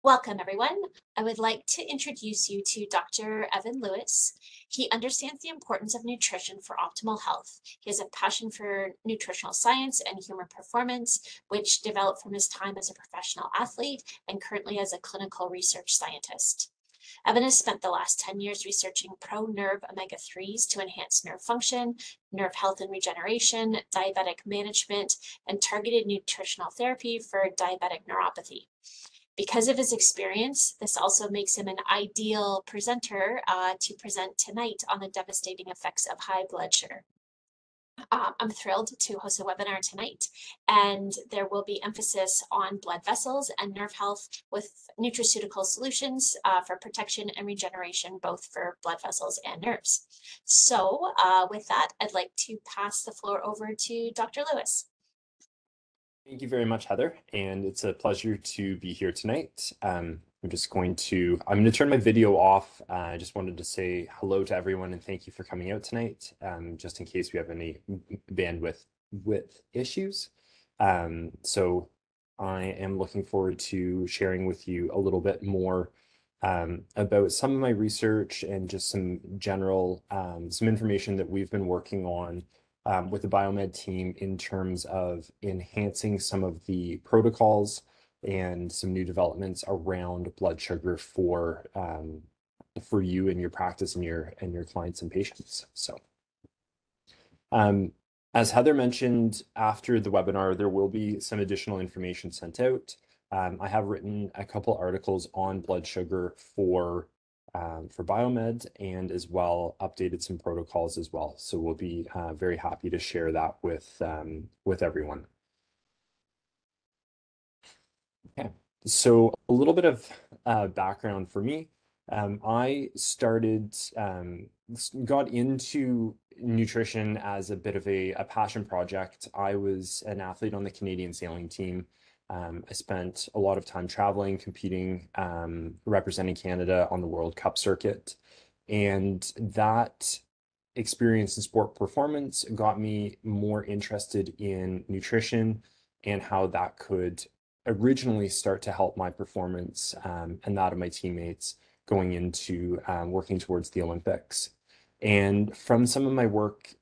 Welcome, everyone. I would like to introduce you to Dr. Evan Lewis. He understands the importance of nutrition for optimal health. He has a passion for nutritional science and human performance, which developed from his time as a professional athlete and currently as a clinical research scientist. Evan has spent the last 10 years researching pro-nerve omega-3s to enhance nerve function, nerve health and regeneration, diabetic management, and targeted nutritional therapy for diabetic neuropathy. Because of his experience, this also makes him an ideal presenter to present tonight on the devastating effects of high blood sugar. I'm thrilled to host a webinar tonight, and there will be emphasis on blood vessels and nerve health with nutraceutical solutions for protection and regeneration, both for blood vessels and nerves. So with that, I'd like to pass the floor over to Dr. Lewis. Thank you very much, Heather, and it's a pleasure to be here tonight. I'm going to turn my video off. I just wanted to say hello to everyone and thank you for coming out tonight, just in case we have any bandwidth issues. So I am looking forward to sharing with you a little bit more about some of my research and just some general, some information that we've been working on with the biomed team in terms of enhancing some of the protocols and some new developments around blood sugar for you and your practice and your clients and patients. So as Heather mentioned, after the webinar, there will be some additional information sent out. I have written a couple articles on blood sugar for biomed, and as well updated some protocols as well. So we'll be very happy to share that with everyone. Okay, so a little bit of background for me. I got into nutrition as a bit of a passion project. I was an athlete on the Canadian sailing team. I spent a lot of time traveling, competing, representing Canada on the World Cup circuit. And that experience in sport performance got me more interested in nutrition and how that could originally start to help my performance and that of my teammates going into working towards the Olympics. And from some of my work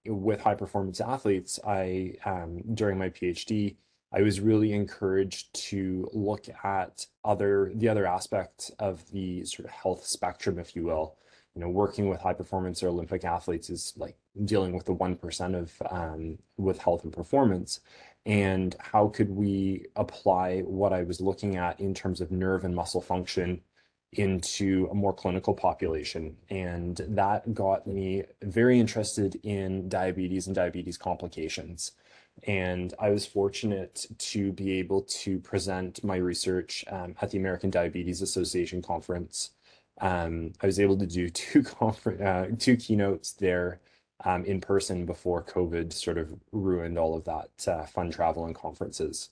with high performance athletes, during my PhD, I was really encouraged to look at the other aspects of the sort of health spectrum, if you will. You know, working with high performance or Olympic athletes is like dealing with the 1% of with health and performance. And how could we apply what I was looking at in terms of nerve and muscle function into a more clinical population? And that got me very interested in diabetes and diabetes complications. And I was fortunate to be able to present my research at the American Diabetes Association conference. I was able to do two keynotes there in person before COVID sort of ruined all of that fun travel and conferences.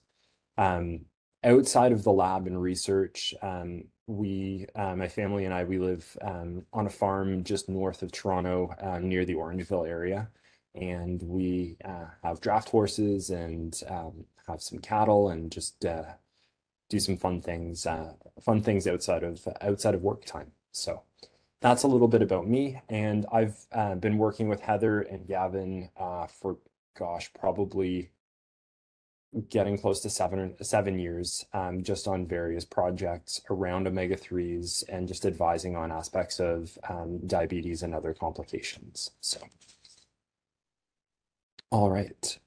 Outside of the lab and research, my family and we live on a farm just north of Toronto, near the Orangeville area. And we have draft horses and have some cattle and just do some fun things outside of work time. So that's a little bit about me. And I've been working with Heather and Gavin for, gosh, probably getting close to 7 years, just on various projects around omega-3s and just advising on aspects of diabetes and other complications. So. All right.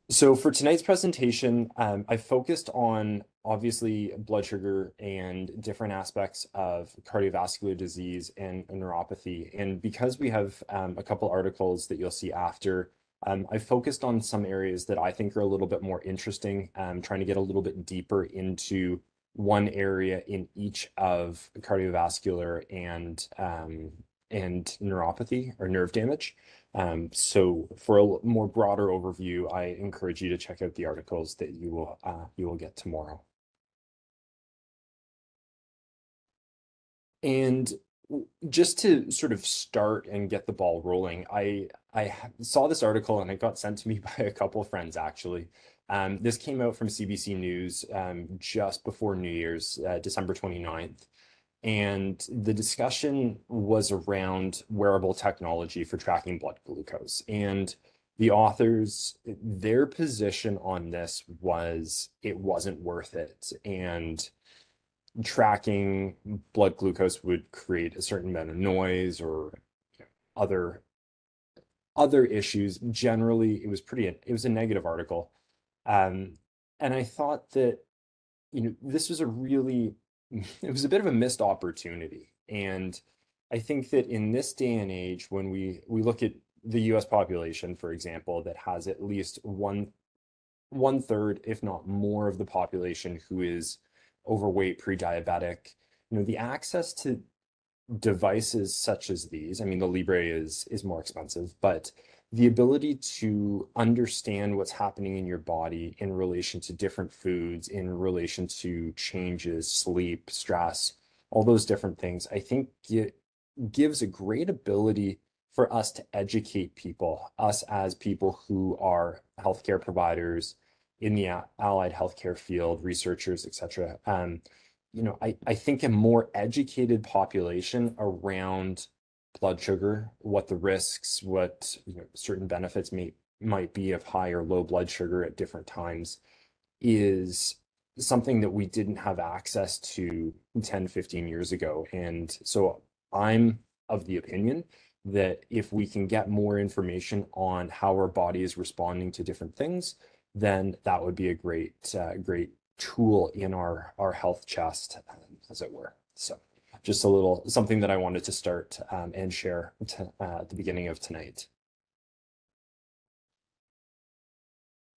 So for tonight's presentation, I focused on obviously blood sugar and different aspects of cardiovascular disease and neuropathy. And because we have a couple articles that you'll see after, I focused on some areas that I think are a little bit more interesting, trying to get a little bit deeper into one area in each of cardiovascular and neuropathy or nerve damage. So for a more broader overview, I encourage you to check out the articles that you will get tomorrow. And just to sort of start and get the ball rolling, I saw this article and it got sent to me by a couple of friends actually. This came out from CBC News just before New Year's, December 29th. And the discussion was around wearable technology for tracking blood glucose. And the authors, their position on this was it wasn't worth it. And tracking blood glucose would create a certain amount of noise or other other issues. Generally, it was a negative article. Um, and I thought that, this was a really, it was a bit of a missed opportunity. And I think that in this day and age, when we look at the US population, for example, that has at least one third, if not more, of the population who is overweight, pre-diabetic, the access to devices such as these, I mean, the Libre is more expensive, but the ability to understand what's happening in your body in relation to different foods, in relation to changes, sleep, stress, all those different things, I think it gives a great ability for us to educate people, us as people who are healthcare providers in the allied healthcare field, researchers, etc. I think a more educated population around blood sugar, what the risks, what certain benefits might be of high or low blood sugar at different times is something that we didn't have access to 10, 15 years ago. And so I'm of the opinion that if we can get more information on how our body is responding to different things, then that would be a great tool in our health chest, as it were. So just a little something that I wanted to start and share at the beginning of tonight.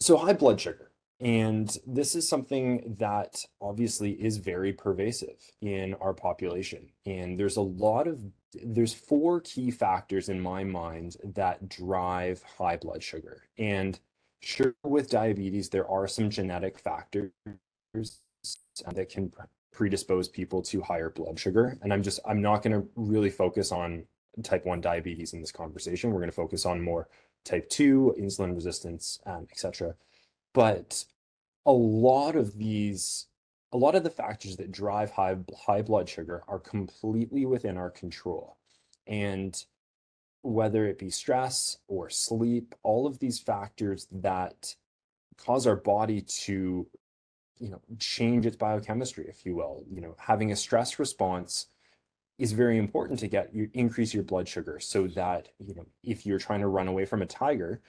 So high blood sugar. And this is something that obviously is very pervasive in our population. And there's four key factors in my mind that drive high blood sugar. And sure, with diabetes, there are some genetic factors that can predispose people to higher blood sugar. And I'm not going to really focus on type 1 diabetes in this conversation. We're going to focus on more type 2, insulin resistance, etc. But a lot of the factors that drive high blood sugar are completely within our control. And whether it be stress or sleep, all of these factors that cause our body to change its biochemistry, if you will. Having a stress response is very important to increase your blood sugar so that, if you're trying to run away from a tiger,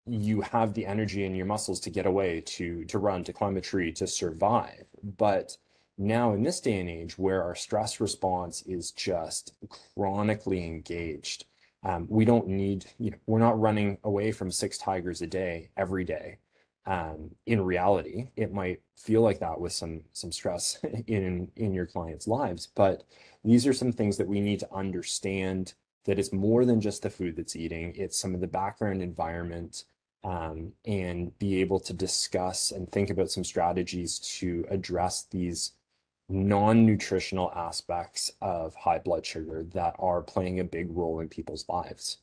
you have the energy in your muscles to get away, to run, to climb a tree, to survive. But now in this day and age where our stress response is just chronically engaged, we don't need, we're not running away from 6 tigers a day, every day. In reality, it might feel like that with some stress in your clients' lives, but these are some things that we need to understand, that it's more than just the food that's eating, it's some of the background environment, and be able to discuss and think about some strategies to address these non-nutritional aspects of high blood sugar that are playing a big role in people's lives.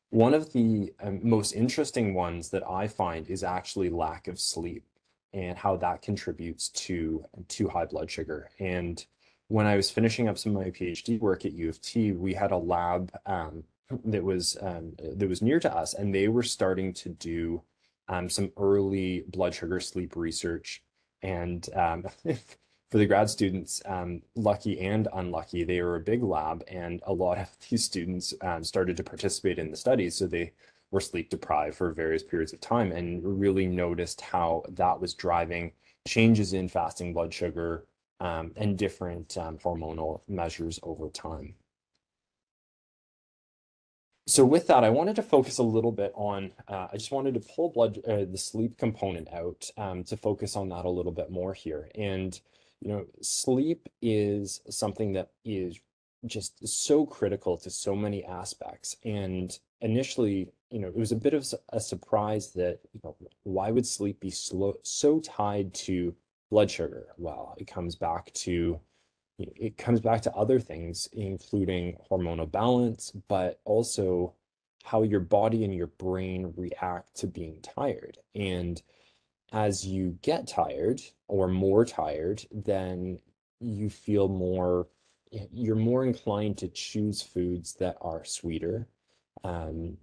One of the most interesting ones that I find is actually lack of sleep and how that contributes to high blood sugar. And when I was finishing up some of my PhD work at U of T, we had a lab that was near to us, and they were starting to do some early blood sugar sleep research. And for the grad students, lucky and unlucky, they were a big lab, and a lot of these students started to participate in the studies. So they were sleep deprived for various periods of time and really noticed how that was driving changes in fasting blood sugar and different hormonal measures over time. So with that, I wanted to focus a little bit on, I just wanted to pull the sleep component out to focus on that a little bit more here. And, sleep is something that is just so critical to so many aspects. And initially, it was a bit of a surprise that, why would sleep be so tied to blood sugar? Well, it comes back to other things, including hormonal balance, but also how your body and your brain react to being tired. And as you get tired or more tired, then you feel more, you're more inclined to choose foods that are sweeter.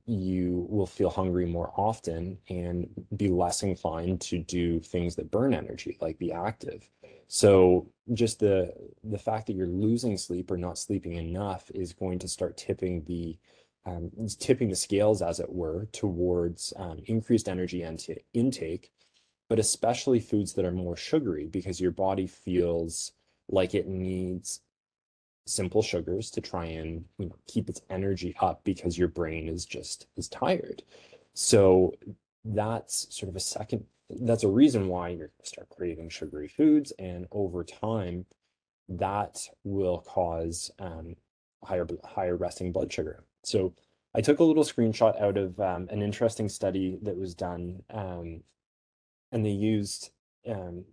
You will feel hungry more often and be less inclined to do things that burn energy, like be active. So just the fact that you're losing sleep or not sleeping enough is going to start tipping the scales, as it were, towards increased energy intake, but especially foods that are more sugary because your body feels like it needs simple sugars to try and keep its energy up because your brain is tired. So that's sort of that's a reason why you're going to start craving sugary foods, and over time that will cause higher resting blood sugar. So I took a little screenshot out of an interesting study that was done, and they used um,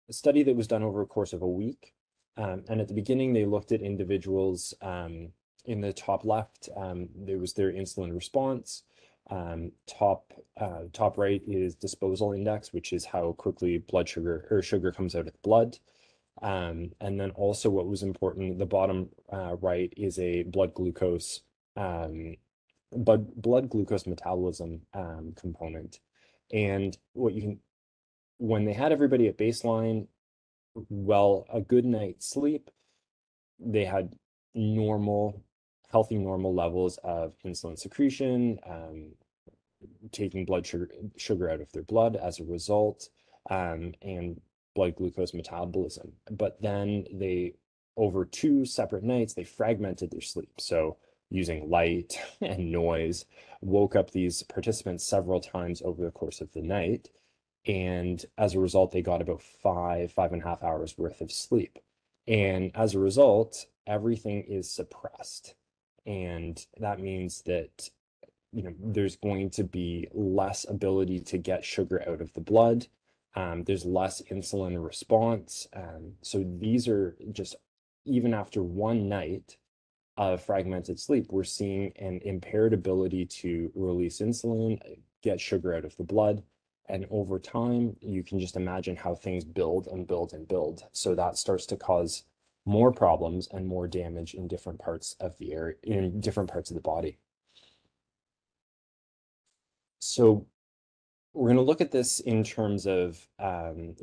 a study that was done over a course of a week. And at the beginning, they looked at individuals in the top left. There was their insulin response. Top right is disposal index, which is how quickly blood sugar or sugar comes out of the blood. And then also what was important, the bottom right is a blood glucose metabolism component. And when they had everybody at baseline, well, a good night's sleep, they had healthy, normal levels of insulin secretion, taking blood sugar out of their blood as a result, and blood glucose metabolism. But then over 2 separate nights, they fragmented their sleep. So using light and noise, woke up these participants several times over the course of the night. And as a result, they got about 5.5 hours worth of sleep. And as a result, everything is suppressed. And that means that there's going to be less ability to get sugar out of the blood. There's less insulin response. So these are just, even after one night of fragmented sleep, we're seeing an impaired ability to release insulin, get sugar out of the blood. And over time, you can just imagine how things build and build and build. So that starts to cause more problems and more damage in different parts of the body. So we're going to look at this in terms of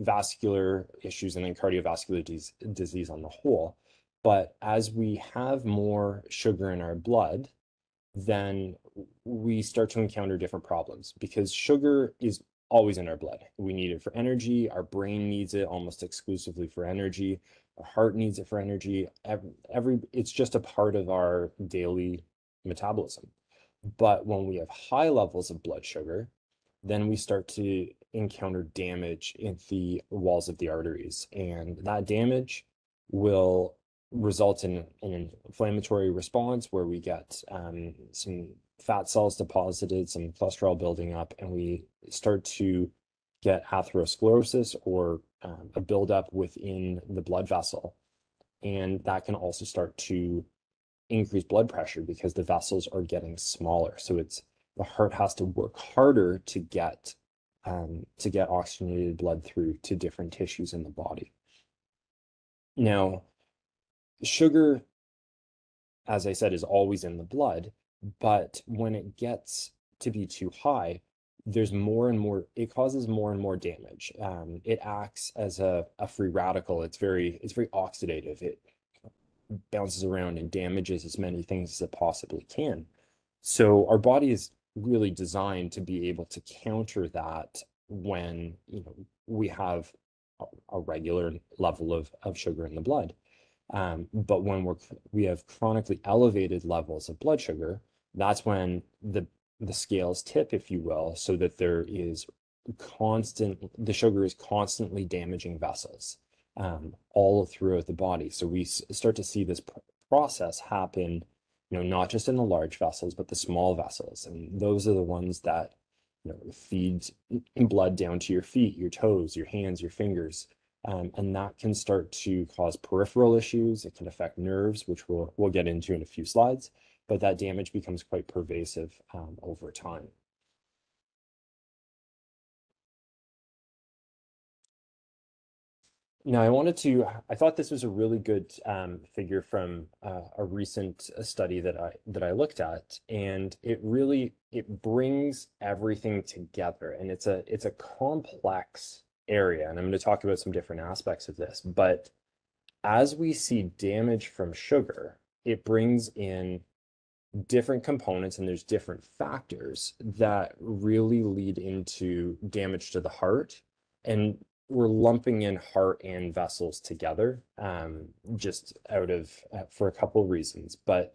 vascular issues and then cardiovascular disease on the whole. But as we have more sugar in our blood, then we start to encounter different problems because sugar is always in our blood. We need it for energy. Our brain needs it almost exclusively for energy. Our heart needs it for energy. It's just a part of our daily metabolism. But when we have high levels of blood sugar, then we start to encounter damage in the walls of the arteries. And that damage will result in an inflammatory response where we get some fat cells deposited, some cholesterol building up, and we start to get atherosclerosis, or a buildup within the blood vessel. And that can also start to increase blood pressure because the vessels are getting smaller. So the heart has to work harder to get oxygenated blood through to different tissues in the body. Now, sugar, as I said, is always in the blood, but when it gets to be too high, it causes more and more damage. It acts as a free radical. It's very oxidative. It bounces around and damages as many things as it possibly can. So our body is really designed to be able to counter that when we have a regular level of sugar in the blood. But when we have chronically elevated levels of blood sugar, that's when the scales tip, if you will, so that the sugar is constantly damaging vessels all throughout the body. So we start to see this process happen, not just in the large vessels, but the small vessels. And those are the ones that, feed blood down to your feet, your toes, your hands, your fingers. And that can start to cause peripheral issues. It can affect nerves, which we'll get into in a few slides. but that damage becomes quite pervasive over time. Now, I thought this was a really good figure from a recent study that I looked at, and it brings everything together, and it's a complex area, and I'm going to talk about some different aspects of this. But as we see damage from sugar, it brings in different components, and there's different factors that really lead into damage to the heart. And we're lumping in heart and vessels together, just out of for a couple of reasons. But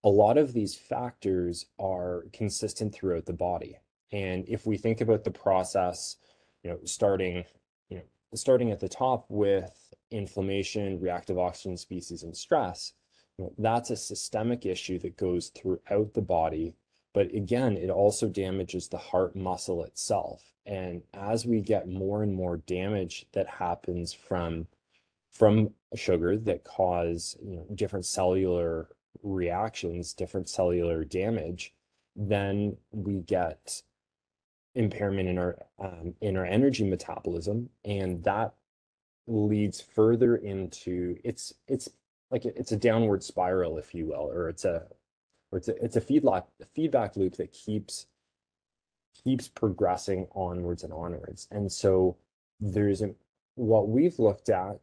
a lot of these factors are consistent throughout the body. And if we think about the process, you know, starting at the top with inflammation, reactive oxygen species, and stress, that's a systemic issue that goes throughout the body. But again, it also damages the heart muscle itself. And as we get more and more damage that happens from sugar that cause, different cellular reactions, different cellular damage, then we get impairment in our energy metabolism, and that leads further into it's a downward spiral, if you will, or it's a feedback loop that keeps progressing onwards and onwards. And so there's what we've looked at,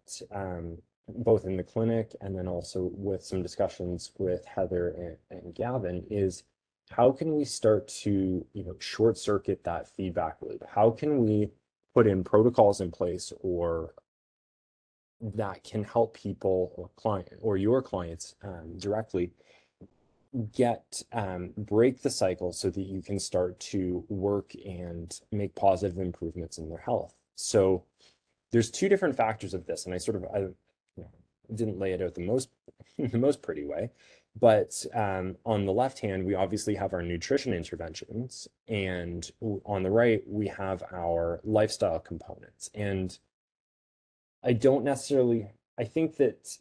both in the clinic and then also with some discussions with Heather and Gavin, is how can we start to short circuit that feedback loop? How can we put in protocols in place or that can help people or client or your clients directly break the cycle so that you can start to work and make positive improvements in their health. So there's two different factors of this, and didn't lay it out the most the most pretty way. But on the left hand, we obviously have our nutrition interventions, and on the right, we have our lifestyle components. And I think that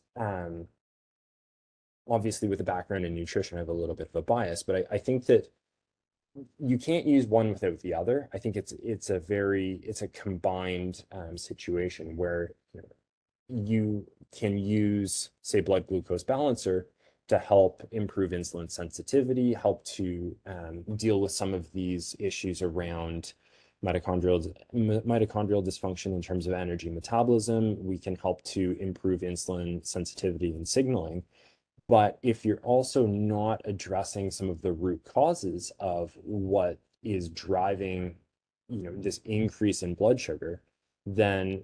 obviously with a background in nutrition, I have a little bit of a bias, but I think that you can't use one without the other. I think it's a combined situation where you can use, say, blood glucose balancer to help improve insulin sensitivity, help to deal with some of these issues around mitochondrial dysfunction in terms of energy metabolism. We can help to improve insulin sensitivity and signaling. But if you're also not addressing some of the root causes of what is driving, this increase in blood sugar, then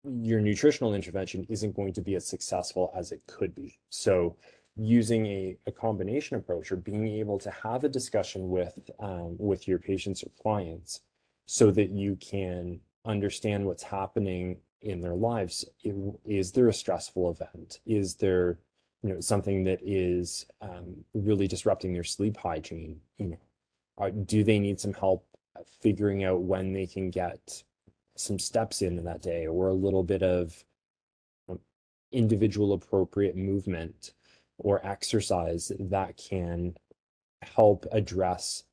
your nutritional intervention isn't going to be as successful as it could be. So using a combination approach, or being able to have a discussion with your patients or clients so that you can understand what's happening in their lives. Is there a stressful event? Is there something that is really disrupting their sleep hygiene? Do they need some help figuring out when they can get some steps in that day, or a little bit of individual appropriate movement or exercise that can help address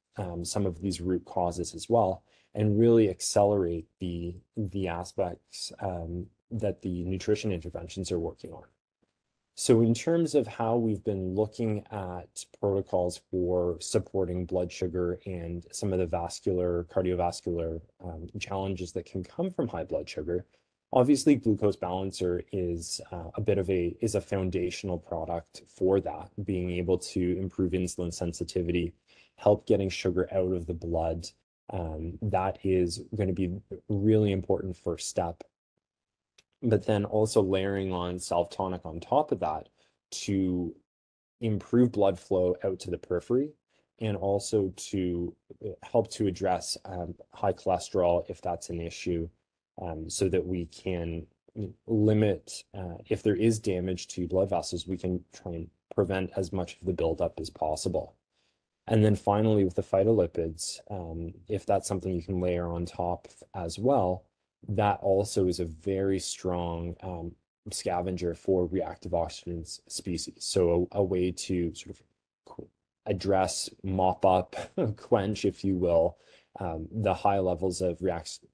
some of these root causes as well, and really accelerate the aspects that the nutrition interventions are working on. So in terms of how we've been looking at protocols for supporting blood sugar and some of the cardiovascular challenges that can come from high blood sugar, obviously glucose balancer is a foundational product for that, being able to improve insulin sensitivity, help getting sugar out of the blood. That is going to be a really important first step. But then also layering on self-tonic on top of that to improve blood flow out to the periphery, and also to help to address high cholesterol if that's an issue, so that we can limit, if there is damage to blood vessels, we can try and prevent as much of the buildup as possible. And then finally, with the phytolipids, if that's something you can layer on top as well, that also is a very strong scavenger for reactive oxygen species. So a way to sort of address, mop up, quench, if you will, the high levels of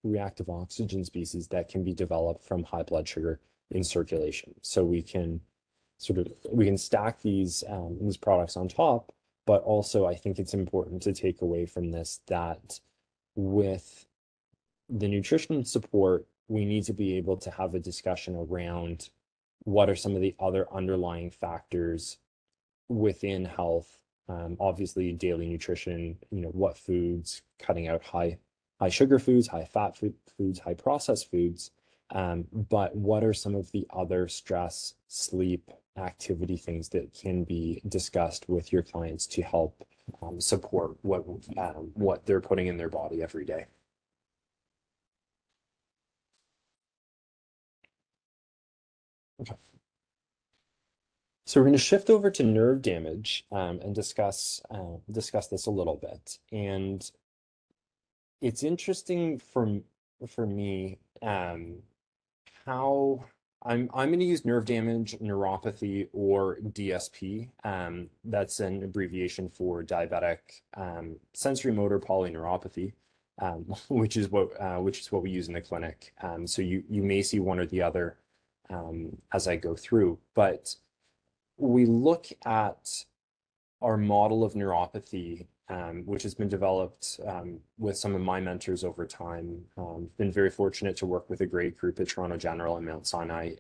reactive oxygen species that can be developed from high blood sugar in circulation. So we can stack these products on top, but also I think it's important to take away from this that with the nutrition support, we need to be able to have a discussion around what are some of the other underlying factors within health. Obviously, daily nutrition, what foods, cutting out high sugar foods, high fat foods, high processed foods. But what are some of the other stress, sleep, activity things that can be discussed with your clients to help support what they're putting in their body every day? Okay. So we're going to shift over to nerve damage and discuss this a little bit. And it's interesting for me how I'm going to use nerve damage, neuropathy, or DSP. That's an abbreviation for diabetic sensory motor polyneuropathy, which is what we use in the clinic. So you may see one or the other as I go through, but we look at our model of neuropathy, which has been developed with some of my mentors over time. Been very fortunate to work with a great group at Toronto General and Mount Sinai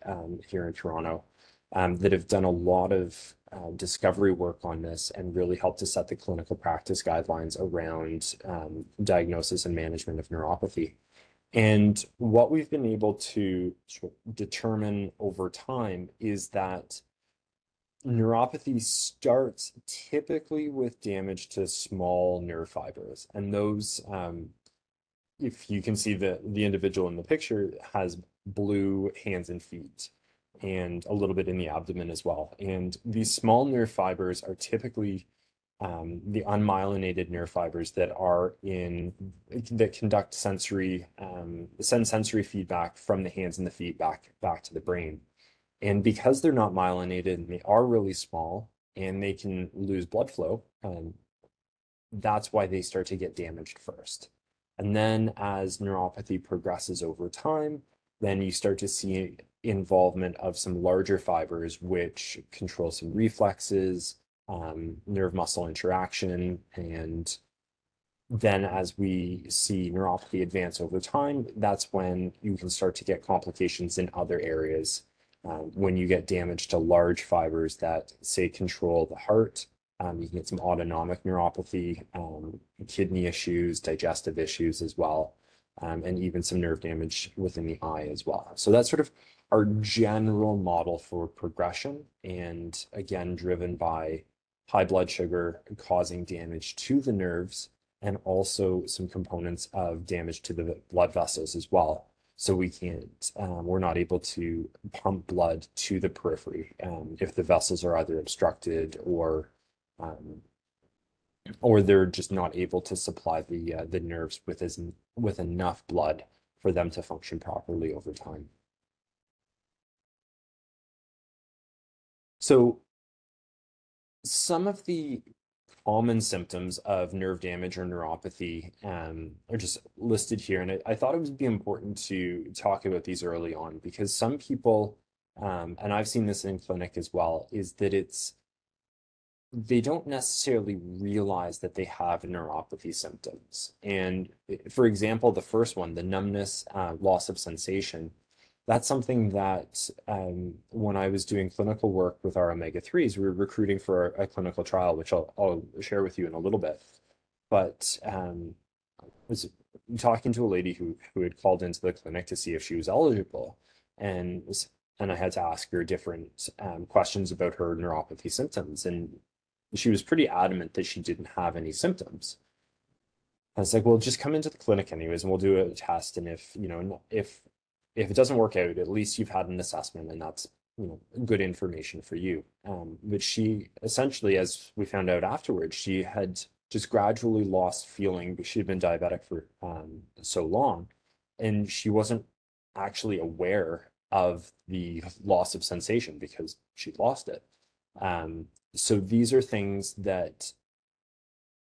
here in Toronto that have done a lot of discovery work on this and really helped to set the clinical practice guidelines around diagnosis and management of neuropathy. And what we've been able to determine over time is that neuropathy starts typically with damage to small nerve fibers, and those, if you can see the individual in the picture, has blue hands and feet, and a little bit in the abdomen as well. And these small nerve fibers are typically the unmyelinated nerve fibers that conduct send sensory feedback from the hands and the feet back to the brain. And because they're not myelinated and they are really small and they can lose blood flow, that's why they start to get damaged first. And then as neuropathy progresses over time, then you start to see involvement of some larger fibers, which control some reflexes, nerve muscle interaction. And then as we see neuropathy advance over time, that's when you can start to get complications in other areas. When you get damage to large fibers that, say, control the heart, you can get some autonomic neuropathy, kidney issues, digestive issues as well, and even some nerve damage within the eye as well. So that's sort of our general model for progression, and again, driven by high blood sugar causing damage to the nerves and also some components of damage to the blood vessels as well. So we're not able to pump blood to the periphery if the vessels are either obstructed or they're just not able to supply the nerves with enough blood for them to function properly over time. So some of the common symptoms of nerve damage or neuropathy are just listed here. And I thought it would be important to talk about these early on because some people, and I've seen this in clinic as well, is that they don't necessarily realize that they have neuropathy symptoms. And for example, the first one, the numbness, loss of sensation, that's something that when I was doing clinical work with our omega-3s, we were recruiting for a clinical trial, which I'll share with you in a little bit. But I was talking to a lady who had called into the clinic to see if she was eligible, and I had to ask her different questions about her neuropathy symptoms, and she was pretty adamant that she didn't have any symptoms. I was like, well, just come into the clinic anyways, and we'll do a test. And if it doesn't work out, at least you've had an assessment, and that's good information for you. But she essentially, as we found out afterwards, she had just gradually lost feeling because she'd been diabetic for so long, and she wasn't actually aware of the loss of sensation because she'd lost it. So these are things that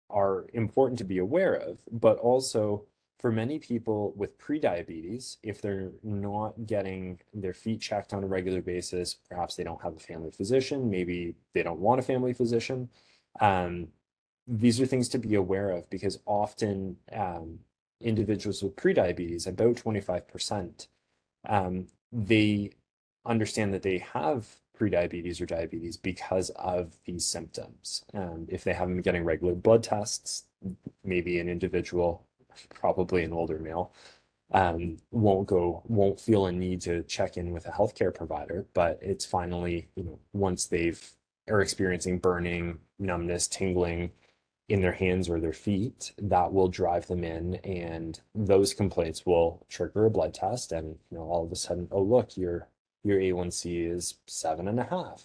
are important to be aware of, but also for many people with prediabetes, if they're not getting their feet checked on a regular basis, perhaps they don't have a family physician, maybe they don't want a family physician. Um, these are things to be aware of because often individuals with prediabetes, about 25%, they understand that they have prediabetes or diabetes because of these symptoms. If they haven't been getting regular blood tests, maybe an individual, probably an older male, won't feel a need to check in with a healthcare provider, but it's finally, once they've are experiencing burning, numbness, tingling in their hands or their feet, that will drive them in, and those complaints will trigger a blood test, and all of a sudden, oh look, your A1C is 7.5.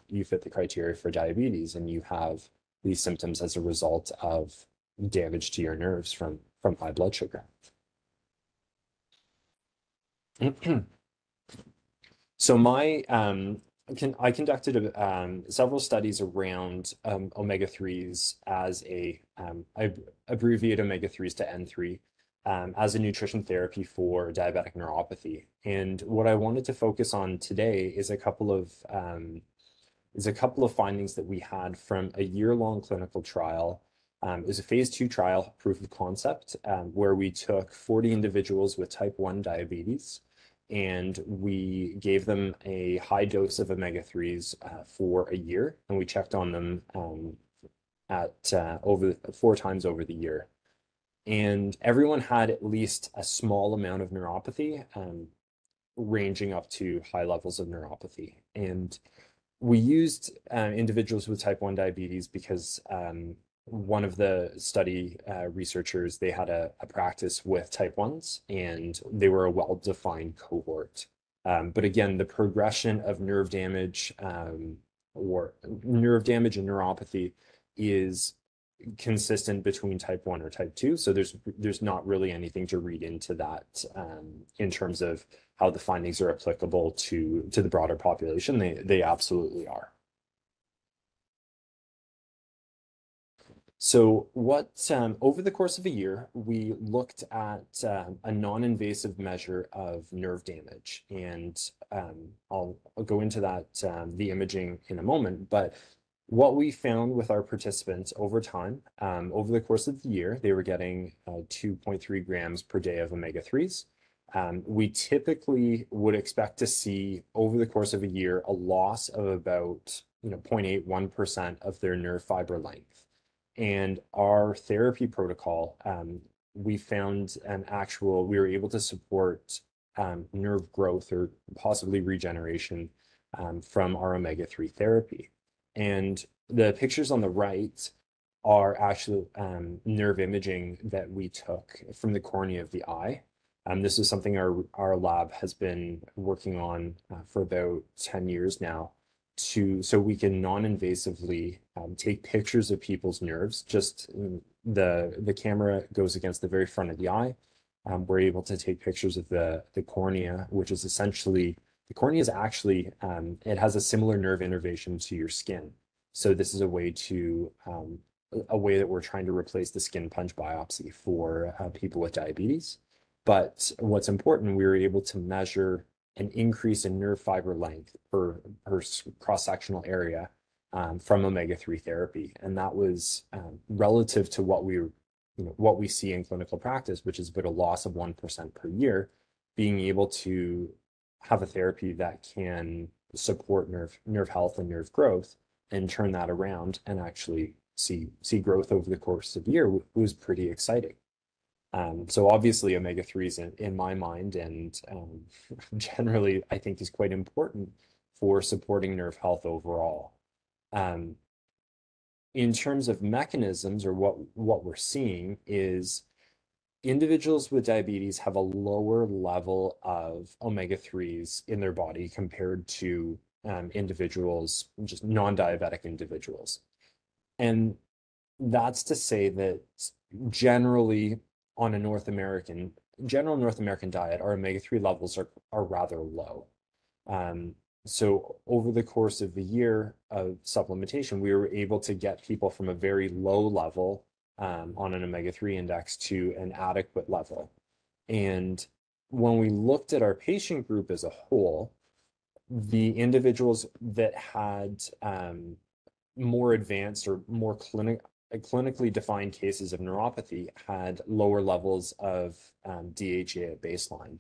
You fit the criteria for diabetes, and you have these symptoms as a result of damage to your nerves from high blood sugar. So I conducted several studies around omega-3s I abbreviate omega-3s to N3 as a nutrition therapy for diabetic neuropathy. And what I wanted to focus on today is a couple of findings that we had from a year-long clinical trial. It was a phase 2 trial, proof of concept, where we took 40 individuals with type 1 diabetes, and we gave them a high dose of omega-3s for a year, and we checked on them at over 4 times over the year. And everyone had at least a small amount of neuropathy, ranging up to high levels of neuropathy. And we used individuals with type 1 diabetes because one of the study researchers, they had a practice with type 1s, and they were a well-defined cohort. But again, the progression of nerve damage or nerve damage and neuropathy is consistent between type 1 or type 2. So there's not really anything to read into that in terms of how the findings are applicable to the broader population. They absolutely are. So over the course of a year, we looked at a non-invasive measure of nerve damage, and I'll go into that the imaging in a moment. But what we found with our participants over time, over the course of the year, they were getting 2.3 grams per day of omega-3s. We typically would expect to see over the course of a year a loss of about 0.81% of their nerve fiber length. And our therapy protocol, we found we were able to support nerve growth or possibly regeneration from our omega-3 therapy. And the pictures on the right are actually nerve imaging that we took from the cornea of the eye. This is something our lab has been working on for about 10 years now, so we can non-invasively take pictures of people's nerves. Just the camera goes against the very front of the eye. We're able to take pictures of the cornea, which is essentially the cornea is actually it has a similar nerve innervation to your skin. So this is a way that we're trying to replace the skin punch biopsy for people with diabetes. But what's important, we were able to measure an increase in nerve fiber length per cross-sectional area from omega-3 therapy. And that was relative to what we see in clinical practice, which is about a loss of 1% per year. Being able to have a therapy that can support nerve health and nerve growth and turn that around and actually see growth over the course of the year was pretty exciting. So obviously omega-3s in my mind, and generally I think is quite important for supporting nerve health overall. In terms of mechanisms, or what we're seeing is individuals with diabetes have a lower level of omega-3s in their body compared to individuals, just non-diabetic individuals. And that's to say that generally on a general North American diet, our omega-3 levels are rather low. So over the course of the year of supplementation, we were able to get people from a very low level on an omega-3 index to an adequate level. And when we looked at our patient group as a whole, the individuals that had more advanced or more clinically defined cases of neuropathy had lower levels of DHA at baseline.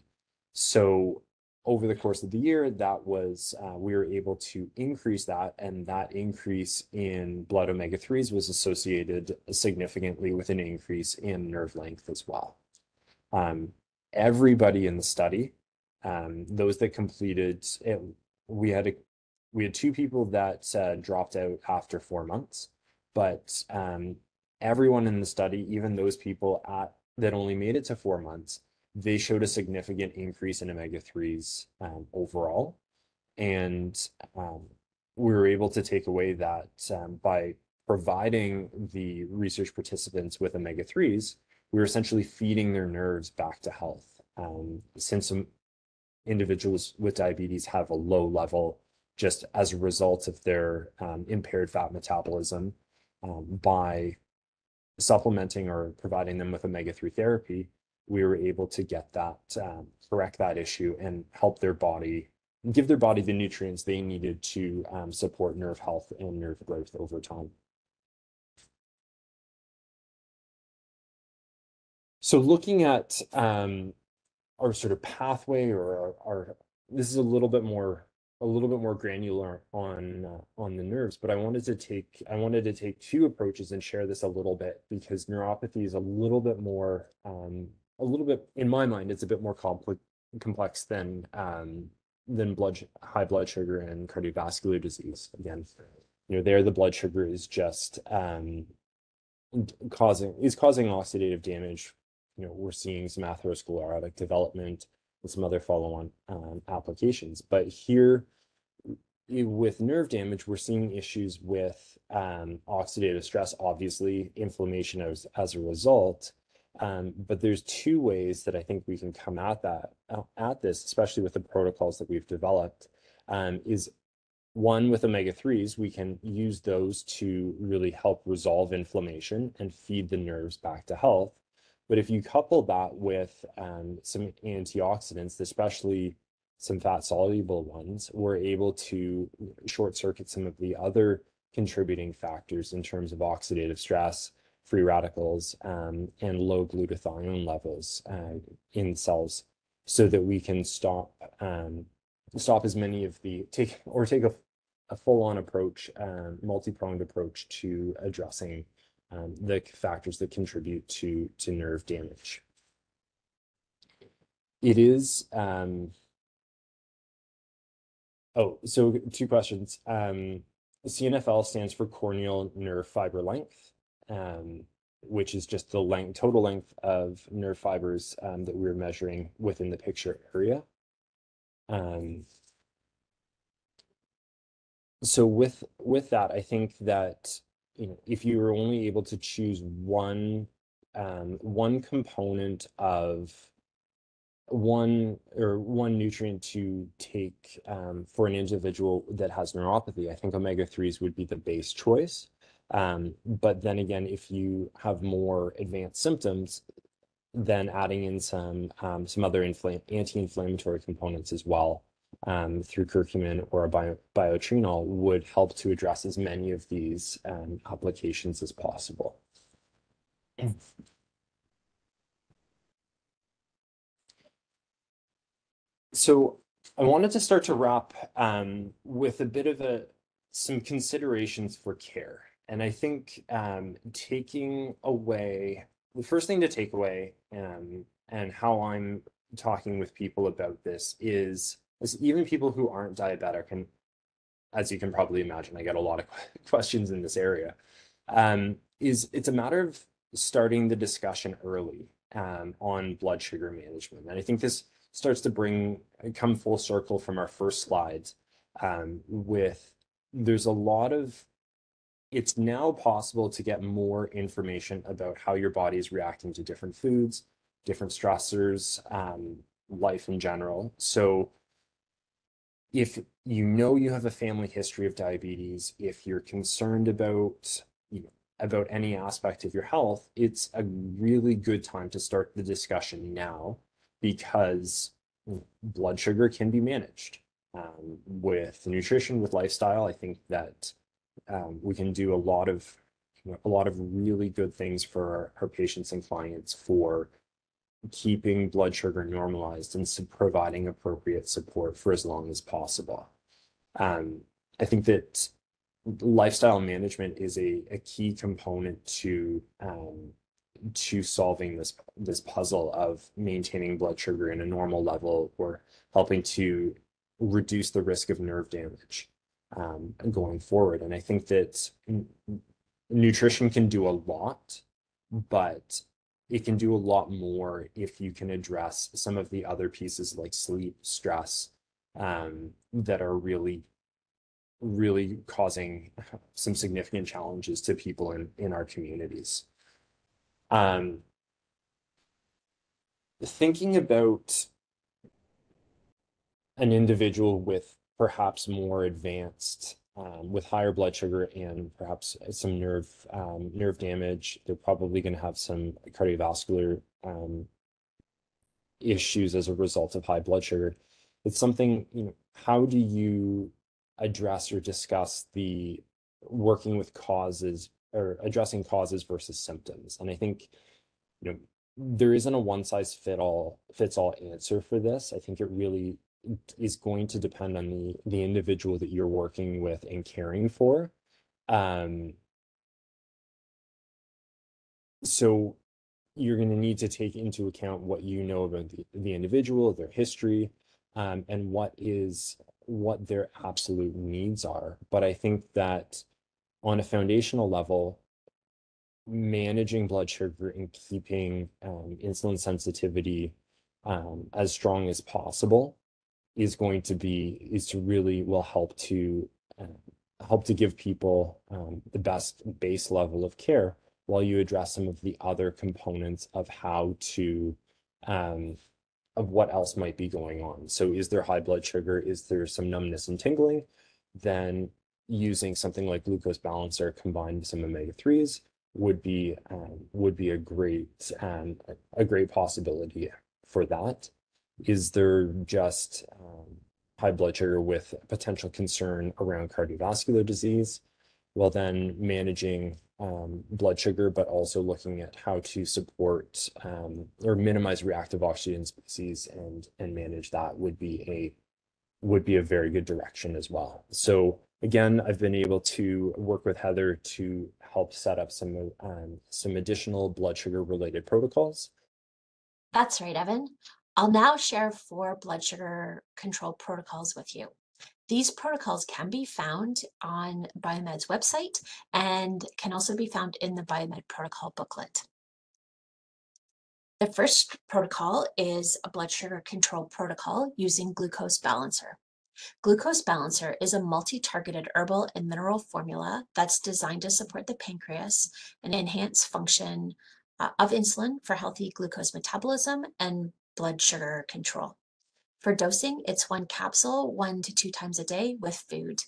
So over the course of the year, that was we were able to increase that, and that increase in blood omega-3s was associated significantly with an increase in nerve length as well. Everybody in the study, those that completed it, we had two people that dropped out after 4 months, but everyone in the study, even those people that only made it to 4 months, they showed a significant increase in omega-3s overall. And we were able to take away that by providing the research participants with omega-3s, we were essentially feeding their nerves back to health. Since some individuals with diabetes have a low level just as a result of their impaired fat metabolism, by supplementing or providing them with omega-3 therapy, we were able to get that, correct that issue and help their body, give their body the nutrients they needed to support nerve health and nerve growth over time. So looking at our sort of pathway, or our this is a little bit more granular on the nerves, but I wanted to take two approaches and share this a little bit, because neuropathy is a little bit more in my mind, it's a bit more complex than high blood sugar and cardiovascular disease. Again, there the blood sugar is just causing oxidative damage. We're seeing some atherosclerotic development and some other follow-on applications. But here, with nerve damage, we're seeing issues with oxidative stress, obviously inflammation as a result. But there's two ways that I think we can come at this, especially with the protocols that we've developed. Is one, with omega-3s, we can use those to really help resolve inflammation and feed the nerves back to health. But if you couple that with some antioxidants, especially some fat-soluble ones, we're able to short circuit some of the other contributing factors in terms of oxidative stress, free radicals, and low glutathione levels in cells, so that we can stop as many of take a full-on approach, multi-pronged approach to addressing the factors that contribute to nerve damage. It is so two questions. CNFL stands for corneal nerve fiber length, which is just the total length of nerve fibers that we're measuring within the picture area. So with that, I think that if you were only able to choose one component of one nutrient to take for an individual that has neuropathy, I think omega-3s would be the base choice. But then again, if you have more advanced symptoms, then adding in some other anti-inflammatory components as well, through curcumin or a biotinol, would help to address as many of these applications as possible. So I wanted to start to wrap with a bit of some considerations for care. And I think the first thing to take away, and how I'm talking with people about this is even people who aren't diabetic, and as you can probably imagine, I get a lot of questions in this area, it's a matter of starting the discussion early on blood sugar management. And I think this starts to come full circle from our first slides, it's now possible to get more information about how your body is reacting to different foods, different stressors, life in general. So if you know you have a family history of diabetes, if you're concerned about, about any aspect of your health, it's a really good time to start the discussion now because blood sugar can be managed with nutrition, with lifestyle. I think that we can do a lot of really good things for our patients and clients for keeping blood sugar normalized and providing appropriate support for as long as possible. Um, I think that lifestyle management is a key component to solving this puzzle of maintaining blood sugar in a normal level or helping to reduce the risk of nerve damage going forward. And I think that nutrition can do a lot, but it can do a lot more if you can address some of the other pieces like sleep, stress, that are really causing some significant challenges to people in our communities. Um, Thinking about an individual with perhaps more advanced, with higher blood sugar and perhaps some nerve damage, they're probably going to have some cardiovascular issues as a result of high blood sugar. It's something, how do you address or discuss the working with causes or addressing causes versus symptoms? And I think, there isn't a one size fits all answer for this. I think it really is going to depend on the individual that you're working with and caring for. Um, so you're going to need to take into account what you know about the individual, their history, and what their absolute needs are. But I think that on a foundational level, managing blood sugar and keeping insulin sensitivity as strong as possible is to really will help to give people the best base level of care while you address some of the other components of how to of what else might be going on. So is there high blood sugar? Is there some numbness and tingling? Then using something like glucose balancer combined with some omega-3s would be a great possibility for that. Is there just high blood sugar with potential concern around cardiovascular disease? Well, then managing blood sugar, but also looking at how to support or minimize reactive oxygen species and manage that would be a very good direction as well. So again, I've been able to work with Heather to help set up some additional blood sugar related protocols. That's right, Evan. I'll now share 4 blood sugar control protocols with you. These protocols can be found on Biomed's website and can also be found in the Biomed protocol booklet. The first protocol is a blood sugar control protocol using glucose balancer. Glucose balancer is a multi-targeted herbal and mineral formula that's designed to support the pancreas and enhance function of insulin for healthy glucose metabolism and blood sugar control. For dosing, it's 1 capsule 1 to 2 times a day with food.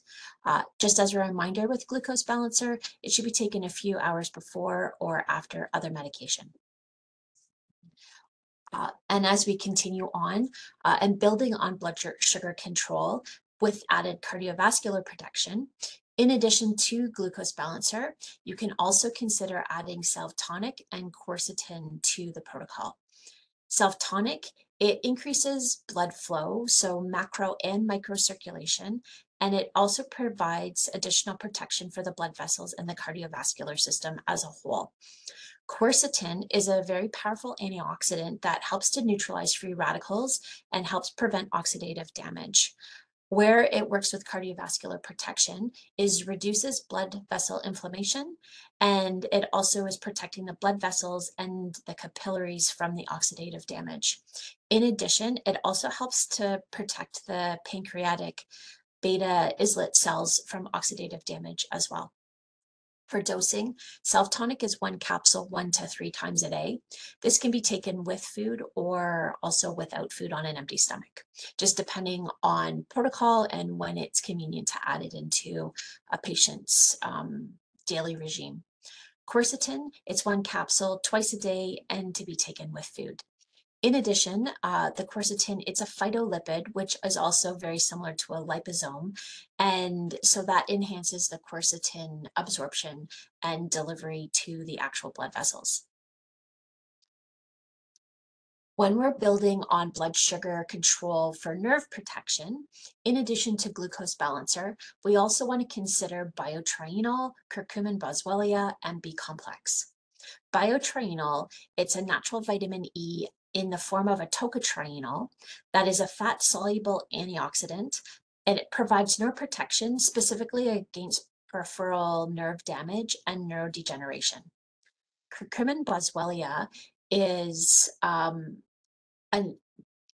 Just as a reminder with glucose balancer, it should be taken a few hours before or after other medication. And as we continue on and building on blood sugar control with added cardiovascular protection, in addition to glucose balancer, you can also consider adding self-tonic and quercetin to the protocol. Self-tonic, it increases blood flow, so macro and microcirculation, and it also provides additional protection for the blood vessels and the cardiovascular system as a whole. Quercetin is a very powerful antioxidant that helps to neutralize free radicals and helps prevent oxidative damage. Where it works with cardiovascular protection is reduces blood vessel inflammation, and it also is protecting the blood vessels and the capillaries from the oxidative damage. In addition, it also helps to protect the pancreatic beta islet cells from oxidative damage as well. For dosing, self-tonic is 1 capsule 1 to 3 times a day. This can be taken with food or also without food on an empty stomach, just depending on protocol and when it's convenient to add it into a patient's daily regime. Quercetin, it's 1 capsule twice a day and to be taken with food. In addition, the quercetin, it's a phytolipid, which is also very similar to a liposome. And so that enhances the quercetin absorption and delivery to the actual blood vessels. When we're building on blood sugar control for nerve protection, in addition to glucose balancer, we also want to consider biotrienol, curcumin boswellia, and B complex. Biotrienol, it's a natural vitamin E in the form of a tocotrienol that is a fat-soluble antioxidant, and it provides neuroprotection specifically against peripheral nerve damage and neurodegeneration. Curcumin boswellia is an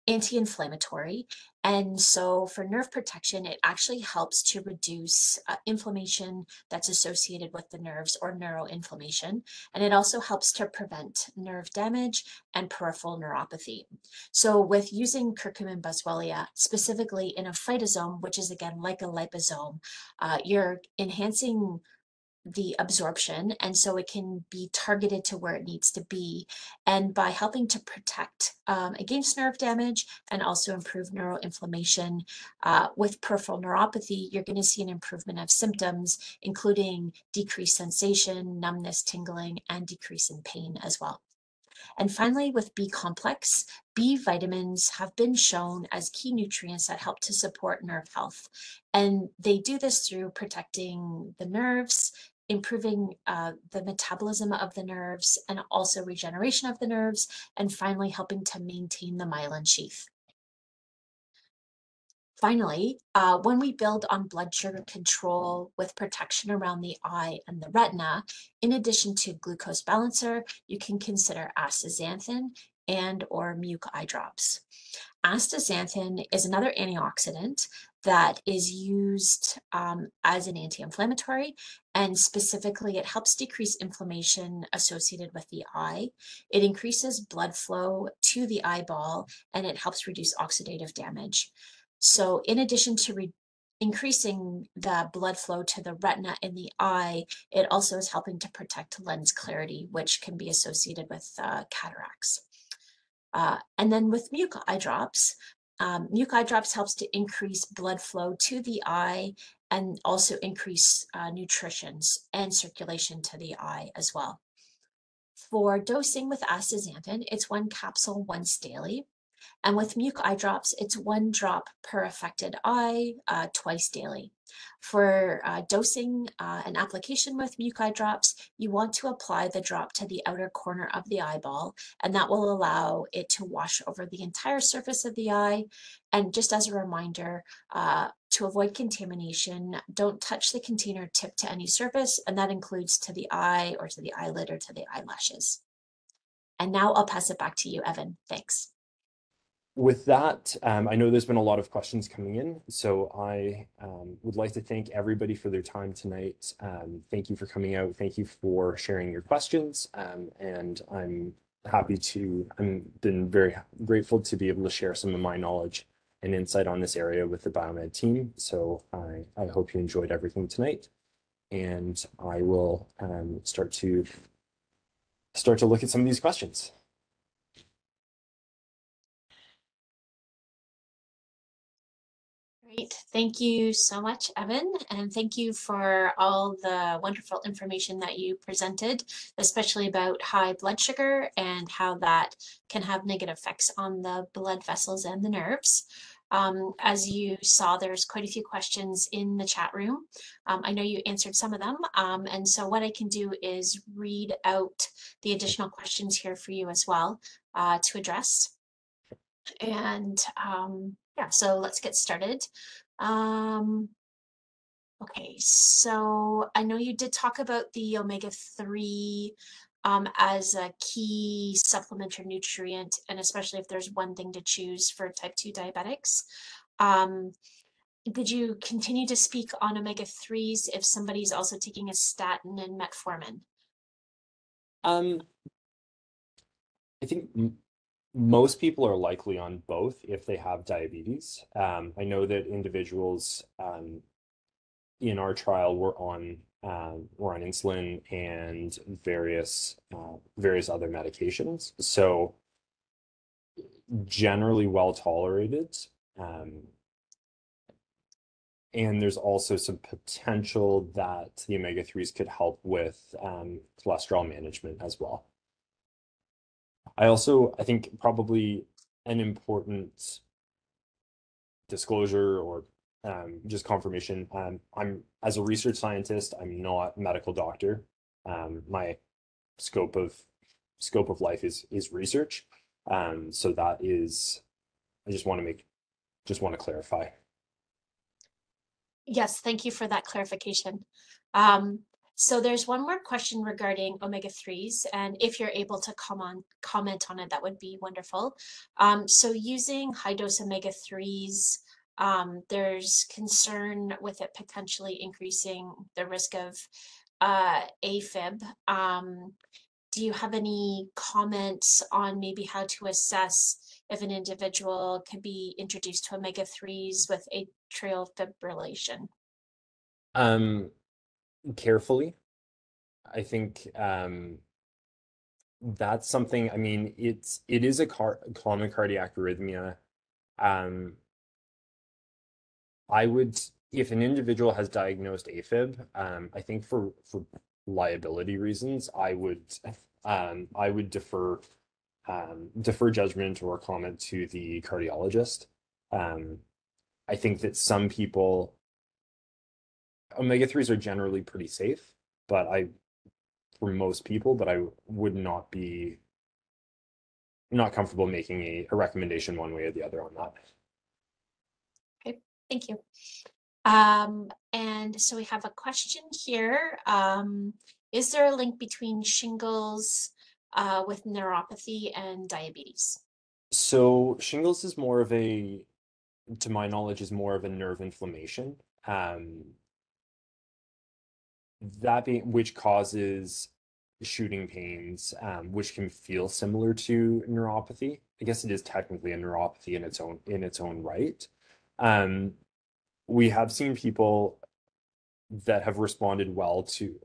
anti-inflammatory. And so for nerve protection, it actually helps to reduce inflammation that's associated with the nerves or neuroinflammation. And it also helps to prevent nerve damage and peripheral neuropathy. So with using curcumin boswellia, specifically in a phytosome, which is again like a liposome, you're enhancing the absorption, and so it can be targeted to where it needs to be. And by helping to protect against nerve damage and also improve neuroinflammation with peripheral neuropathy, you're going to see an improvement of symptoms, including decreased sensation, numbness, tingling, and decrease in pain as well. And finally, with B complex, B vitamins have been shown as key nutrients that help to support nerve health. And they do this through protecting the nerves, improving the metabolism of the nerves, and also regeneration of the nerves, and finally helping to maintain the myelin sheath. Finally, when we build on blood sugar control with protection around the eye and the retina, in addition to glucose balancer, you can consider astaxanthin and or muc eye drops. Astaxanthin is another antioxidant that is used as an anti-inflammatory, and specifically it helps decrease inflammation associated with the eye. It increases blood flow to the eyeball, and it helps reduce oxidative damage. So in addition to increasing the blood flow to the retina in the eye, it also is helping to protect lens clarity, which can be associated with cataracts. And then with muc eye drops helps to increase blood flow to the eye and also increase nutrition and circulation to the eye as well. For dosing with astaxanthin, it's 1 capsule once daily. And with muc eye drops, it's 1 drop per affected eye twice daily. For dosing and application with muc eye drops, you want to apply the drop to the outer corner of the eyeball, and that will allow it to wash over the entire surface of the eye. And just as a reminder, to avoid contamination, don't touch the container tip to any surface, and that includes to the eye or to the eyelid or to the eyelashes. And now I'll pass it back to you, Evan. Thanks. With that, I know there's been a lot of questions coming in, so I would like to thank everybody for their time tonight. Thank you for coming out. Thank you for sharing your questions. And I'm been very grateful to be able to share some of my knowledge and insight on this area with the Biomed team. So I hope you enjoyed everything tonight. And I will start to look at some of these questions. Great. Thank you so much, Evan, and thank you for all the wonderful information that you presented, especially about high blood sugar and how that can have negative effects on the blood vessels and the nerves. As you saw, there's quite a few questions in the chat room. I know you answered some of them, and so what I can do is read out the additional questions here for you as well to address. And yeah, so let's get started. Okay, so I know you did talk about the omega-3 as a key supplementary nutrient, and especially if there's one thing to choose for type 2 diabetics. Did you continue to speak on omega-3s if somebody's also taking a statin and metformin? Um, I think most people are likely on both if they have diabetes. I know that individuals in our trial were on insulin and various other medications. So generally well tolerated. Um, and there's also some potential that the omega-3s could help with cholesterol management as well. I think probably an important disclosure or just confirmation. I'm as a research scientist, I'm not a medical doctor. My scope of life is research. So that is, I just want to clarify. Yes, thank you for that clarification. Um, so there's one more question regarding omega-3s, and if you're able to comment on it, that would be wonderful. So using high dose omega-3s, there's concern with it potentially increasing the risk of AFib. Do you have any comments on maybe how to assess if an individual could be introduced to omega-3s with atrial fibrillation? Um, Carefully. I think that's something, I mean, it is a common cardiac arrhythmia. Um, I would, if an individual has diagnosed AFib, I think for liability reasons, I would defer judgment or comment to the cardiologist. Um, I think that some people, omega-3s are generally pretty safe, but for most people, but I would not comfortable making a recommendation one way or the other on that. Okay, thank you. And so we have a question here. Is there a link between shingles with neuropathy and diabetes? So shingles is more of a, to my knowledge, is more of a nerve inflammation. Um, that being which causes shooting pains, which can feel similar to neuropathy. I guess it is technically a neuropathy in its own right. Um, we have seen people that have responded well to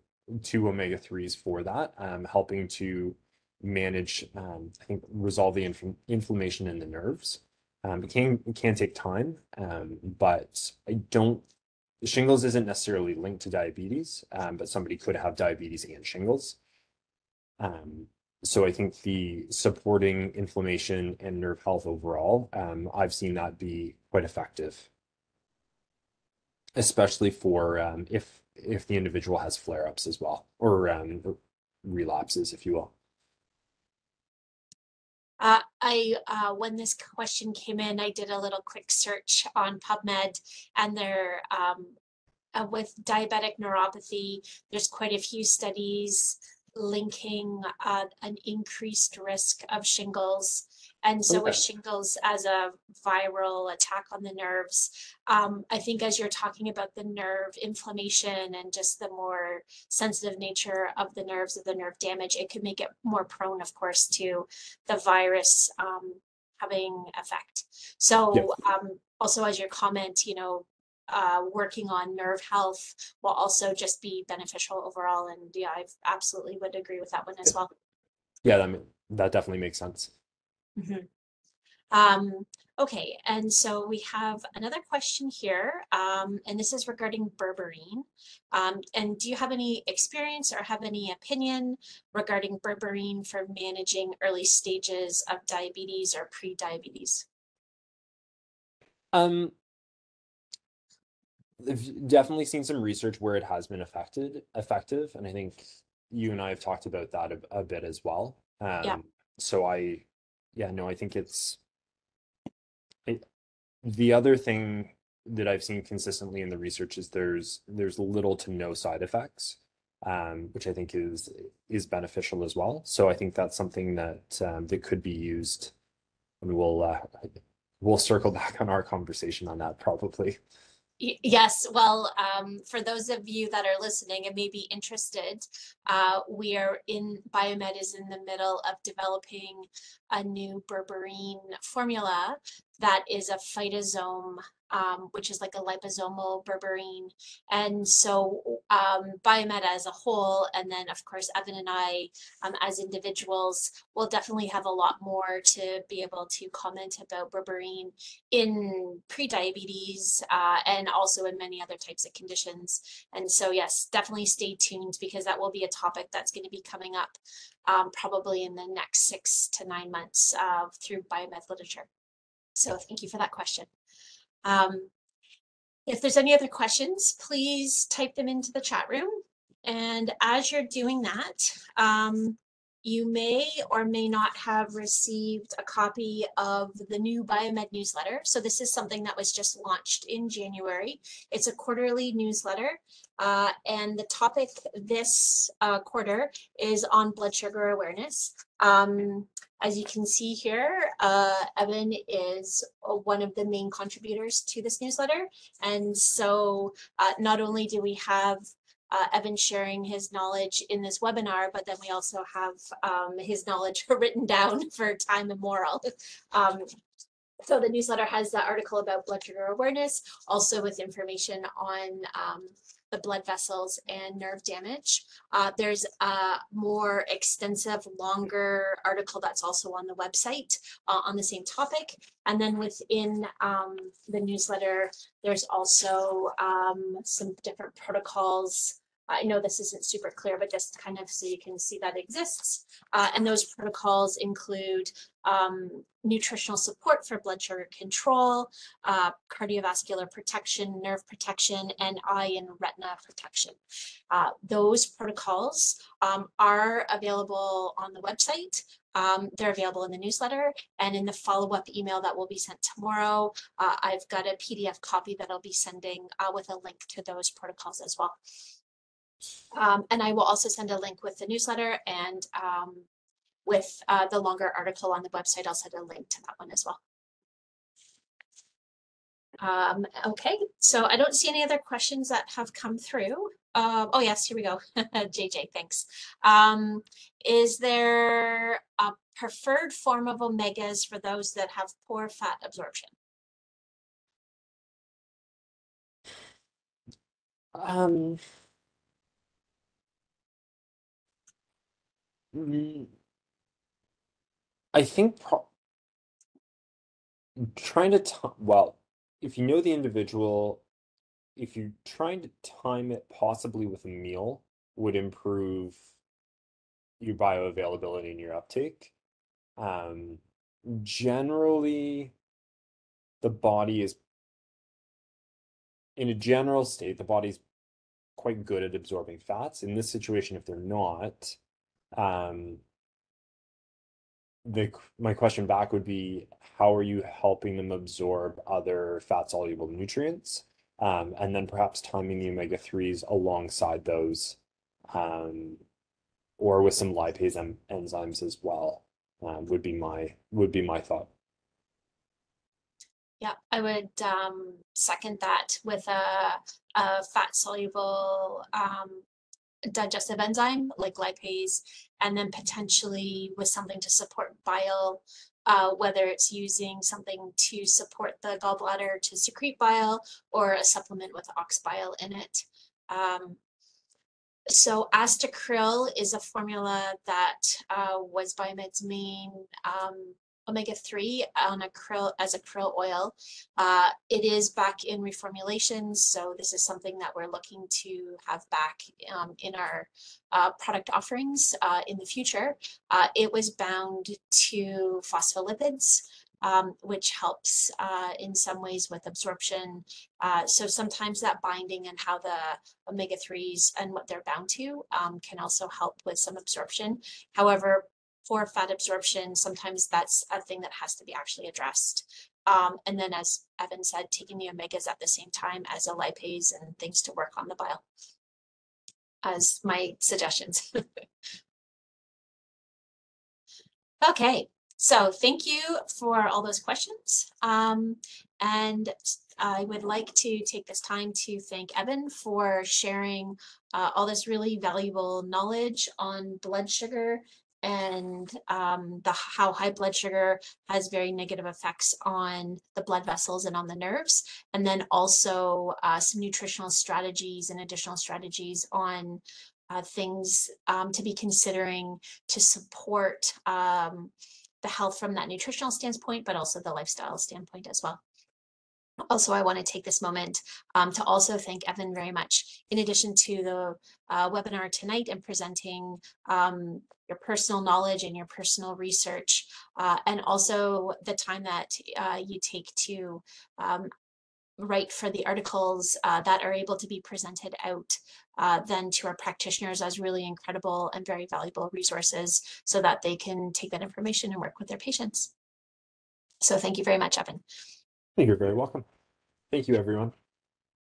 omega-3s for that, helping to manage, I think, resolve the inflammation in the nerves. It can take time, but I don't. Shingles isn't necessarily linked to diabetes, but somebody could have diabetes and shingles. Um, so I think the supporting inflammation and nerve health overall, I've seen that be quite effective, especially for if the individual has flare-ups as well, or relapses, if you will. When this question came in, I did a little quick search on PubMed, and with diabetic neuropathy, there's quite a few studies linking an increased risk of shingles. And so with Okay. shingles as a viral attack on the nerves, I think as you're talking about the nerve inflammation and just the more sensitive nature of the nerves, of the nerve damage, it could make it more prone, of course, to the virus having effect. Yep. So also as your comment, working on nerve health will also just be beneficial overall. And yeah, I absolutely would agree with that one as well. Yeah, that definitely makes sense. Mhm. Um, okay, and so we have another question here, and this is regarding berberine. And do you have any experience or have any opinion regarding berberine for managing early stages of diabetes or pre-diabetes? Um, I've definitely seen some research where it has been effective, and I think you and I have talked about that a bit as well. Yeah. So yeah, no, I think it, the other thing that I've seen consistently in the research is there's little to no side effects, which I think is beneficial as well. So I think that's something that could be used, and we'll circle back on our conversation on that probably. Yes, well, for those of you that are listening and may be interested, we are in Biomed is in the middle of developing a new berberine formula that is a phytosome, which is like a liposomal berberine. And so Biomed as a whole, and then of course Evan and I as individuals will definitely have a lot more to be able to comment about berberine in prediabetes and also in many other types of conditions. And so, yes, definitely stay tuned because that will be a topic that's going to be coming up probably in the next 6 to 9 months through biomed literature. So, thank you for that question. If there's any other questions, please type them into the chat room. And as you're doing that, you may or may not have received a copy of the new Biomed newsletter. So this is something that was just launched in January. It's a quarterly newsletter. And the topic this quarter is on blood sugar awareness. As you can see here, Evan is one of the main contributors to this newsletter. And so not only do we have Evan sharing his knowledge in this webinar, but then we also have his knowledge written down for time immemorial. So the newsletter has the article about blood sugar awareness, also with information on the blood vessels and nerve damage. There's a more extensive, longer article that's also on the website on the same topic. And then within the newsletter, there's also some different protocols. I know this isn't super clear, but just kind of so you can see that exists. And those protocols include nutritional support for blood sugar control, cardiovascular protection, nerve protection, and eye and retina protection. Those protocols are available on the website. They're available in the newsletter and in the follow-up email that will be sent tomorrow. I've got a PDF copy that I'll be sending with a link to those protocols as well. And I will also send a link with the newsletter and with the longer article on the website, I'll send a link to that one as well. Okay, so I don't see any other questions that have come through. Oh yes, here we go. JJ, thanks. Is there a preferred form of omegas for those that have poor fat absorption? I think trying to well, if you know the individual, if you're trying to time it possibly with a meal would improve your bioavailability and your uptake. Generally, the body is in a general state, the body's quite good at absorbing fats. In this situation, if they're not, my question back would be, how are you helping them absorb other fat soluble nutrients? And then perhaps timing the omega-3s alongside those, or with some lipase enzymes as well, would be my thought. Yeah, I would second that with a fat soluble digestive enzyme like lipase, and then potentially with something to support bile, whether it's using something to support the gallbladder to secrete bile or a supplement with ox bile in it. So Astacryl is a formula that was Biomed's main omega-3 on a krill as a krill oil. It is back in reformulations, so this is something that we're looking to have back in our product offerings in the future. It was bound to phospholipids, which helps in some ways with absorption. So sometimes that binding and how the omega-3s and what they're bound to can also help with some absorption. However, for fat absorption, sometimes that's a thing that has to be actually addressed. And then as Evan said, taking the omegas at the same time as a lipase and things to work on the bile as my suggestions. Okay, so thank you for all those questions. And I would like to take this time to thank Evan for sharing all this really valuable knowledge on blood sugar and how high blood sugar has very negative effects on the blood vessels and on the nerves, and then also some nutritional strategies and additional strategies on things to be considering to support the health from that nutritional standpoint, but also the lifestyle standpoint as well. Also, I want to take this moment to also thank Evan very much. In addition to the webinar tonight and presenting your personal knowledge and your personal research, and also the time that you take to write for the articles that are able to be presented out then to our practitioners as really incredible and very valuable resources so that they can take that information and work with their patients. So thank you very much, Evan. You're very welcome. Thank you, everyone.